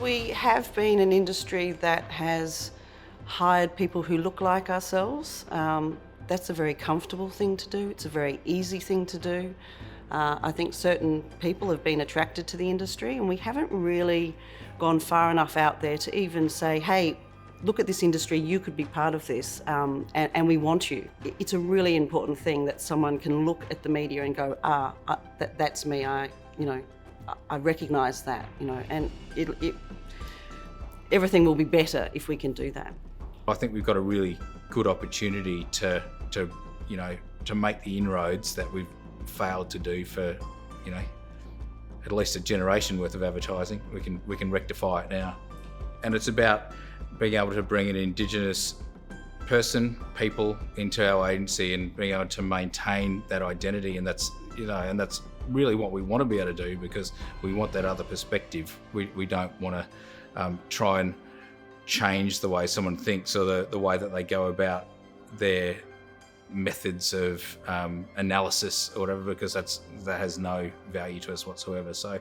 We have been an industry that has hired people who look like ourselves. That's a very comfortable thing to do. It's a very easy thing to do. I think certain people have been attracted to the industry, and we haven't really gone far enough out there to even say, hey, look at this industry, you could be part of this, and we want you. It's a really important thing that someone can look at the media and go, that's me, I recognise that, and everything will be better if we can do that. I think we've got a really good opportunity to make the inroads that we've failed to do for, at least a generation worth of advertising. We can rectify it now, and it's about being able to bring an Indigenous people into our agency and being able to maintain that identity, and that's really what we want to be able to do, because we want that other perspective. We don't want to try and change the way someone thinks or the way that they go about their methods of analysis or whatever, because that has no value to us whatsoever. So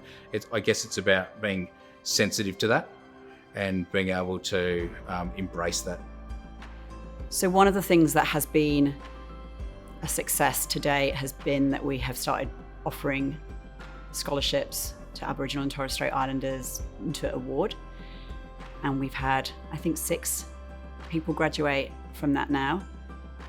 I guess it's about being sensitive to that and being able to embrace that. So one of the things that has been a success to date has been that we have started offering scholarships to Aboriginal and Torres Strait Islanders to award. And we've had, I think, 6 people graduate from that now,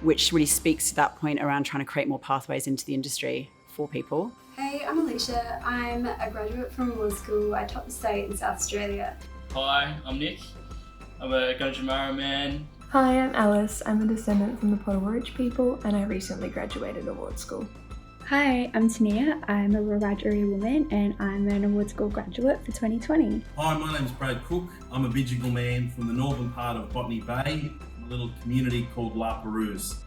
which really speaks to that point around trying to create more pathways into the industry for people. Hey, I'm Alicia. I'm a graduate from Award School. I taught the state in South Australia. Hi, I'm Nick. I'm a Gunditjmara man. Hi, I'm Alice. I'm a descendant from the Potawatomi people and I recently graduated Award School. Hi, I'm Tania. I'm a Wiradjuri woman and I'm an Award School graduate for 2020. Hi, my name's Brad Cook. I'm a Bidjigal man from the northern part of Botany Bay, a little community called La Perouse.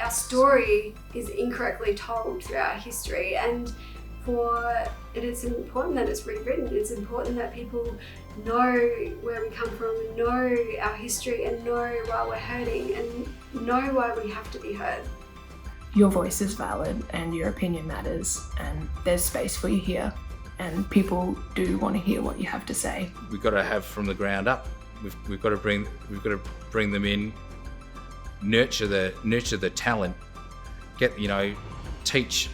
Our story is incorrectly told throughout our history, and it's important that it's rewritten. It's important that people know where we come from and know our history and know why we're hurting and know why we have to be heard. Your voice is valid and your opinion matters, and there's space for you here, and people do want to hear what you have to say. We've got to have from the ground up. We've got to bring them in, nurture the talent, teach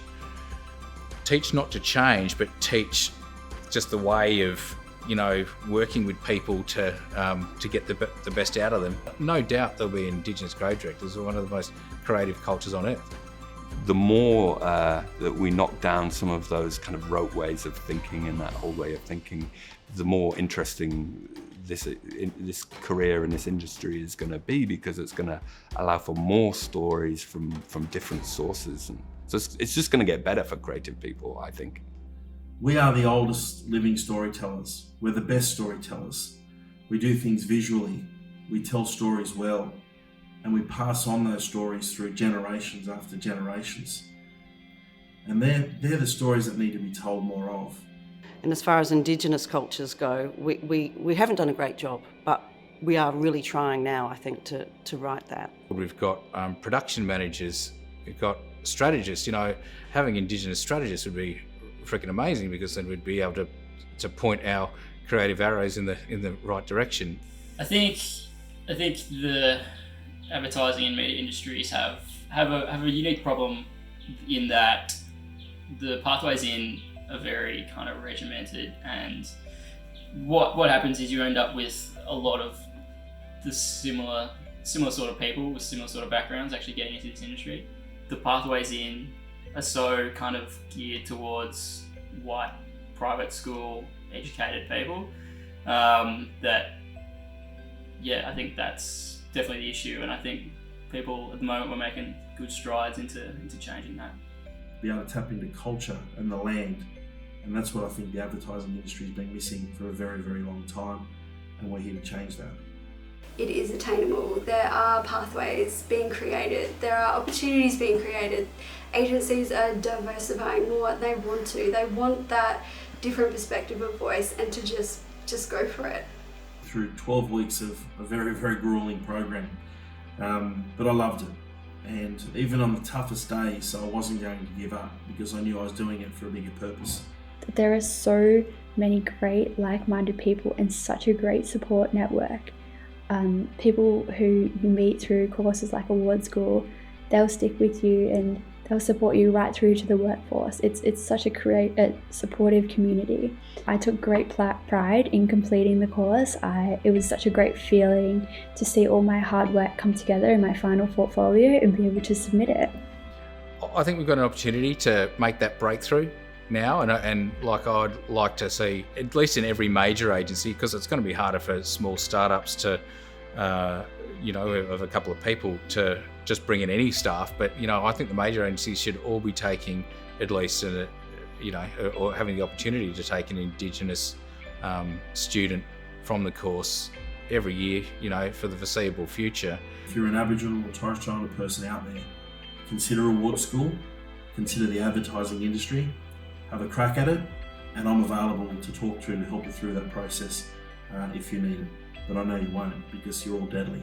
not to change, but teach just the way of working with people to get the best out of them. No doubt there'll be Indigenous grade directors. We're one of the most creative cultures on earth. The more that we knock down some of those kind of rote ways of thinking and that whole way of thinking, the more interesting this career in this industry is going to be, because it's going to allow for more stories from different sources. And so it's just going to get better for creative people, I think. We are the oldest living storytellers. We're the best storytellers. We do things visually. We tell stories well. And we pass on those stories through generations after generations. And they're the stories that need to be told more of. And as far as Indigenous cultures go, we haven't done a great job, but we are really trying now, I think, to write that. We've got production managers, we've got strategists. Having Indigenous strategists would be freaking amazing, because then we'd be able to point our creative arrows in the right direction. I think the advertising and media industries have a unique problem in that the pathways in are very kind of regimented, and what happens is you end up with a lot of the similar sort of people with similar sort of backgrounds actually getting into this industry. The pathways in are so kind of geared towards white private school educated people that I think that's definitely the issue, and I think people at the moment we're making good strides into changing that. Be able to tap into culture and the land, and that's what I think the advertising industry has been missing for a very, very long time, and we're here to change that. It is attainable. There are pathways being created. There are opportunities being created. Agencies are diversifying more. They want that different perspective of voice, and to just go for it. Through 12 weeks of a very, very grueling program, but I loved it. And even on the toughest days, I wasn't going to give up, because I knew I was doing it for a bigger purpose. There are so many great like-minded people and such a great support network. People who you meet through courses like Award School, they'll stick with you and they'll support you right through to the workforce. It's such a supportive community. I took great pride in completing the course. It was such a great feeling to see all my hard work come together in my final portfolio and be able to submit it. I think we've got an opportunity to make that breakthrough now, and like I'd like to see, at least in every major agency, because it's going to be harder for small startups to, of a couple of people to just bring in any staff. But I think the major agencies should all be taking at least or having the opportunity to take an Indigenous student from the course every year, for the foreseeable future. If you're an Aboriginal or Torres Strait Islander person out there, consider Award School, consider the advertising industry, have a crack at it, and I'm available to talk to and help you through that process if you need it. But I know you won't, because you're all deadly.